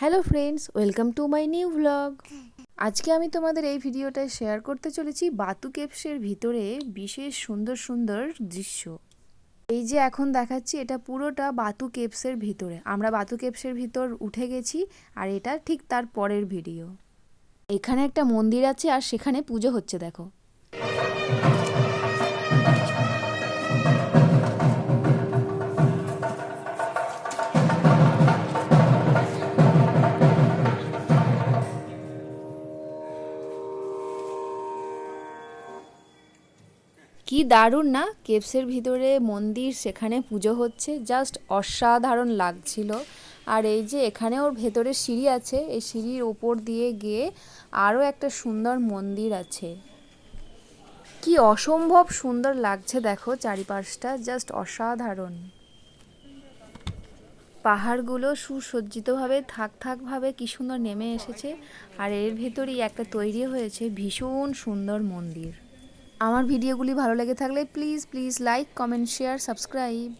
Hello friends, welcome to my new vlog. আজকে আমি তোমাদের এই ভিডিওটায় শেয়ার করতে চলেছি বাতু কেভসের ভিতরে বিশেষ সুন্দর সুন্দর দৃশ্য। এই যে এখন দেখাচ্ছি, এটা পুরোটা বাতু কেভসের ভিতরে। আমরা বাতু কেভসের ভিতর উঠে গেছি, আর এটা ঠিক তার পরের ভিডিও। এখানে একটা মন্দির আছে আর সেখানে পুজো হচ্ছে, দেখো। কি দারুণ না, কেভসের ভিতরে মন্দির, সেখানে পুজো হচ্ছে, জাস্ট অসাধারণ লাগছিল। আর এই যে এখানে ওর ভেতরে সিঁড়ি আছে, এই সিঁড়ির ওপর দিয়ে গিয়ে আরও একটা সুন্দর মন্দির আছে। কি অসম্ভব সুন্দর লাগছে, দেখো চারিপাশটা জাস্ট অসাধারণ। পাহাড়গুলো সুসজ্জিতভাবে থাক থাকভাবে কি সুন্দর নেমে এসেছে, আর এর ভেতরেই একটা তৈরি হয়েছে ভীষণ সুন্দর মন্দির। আমার ভিডিওগুলি ভালো লেগে থাকলে please please like, comment, share, subscribe.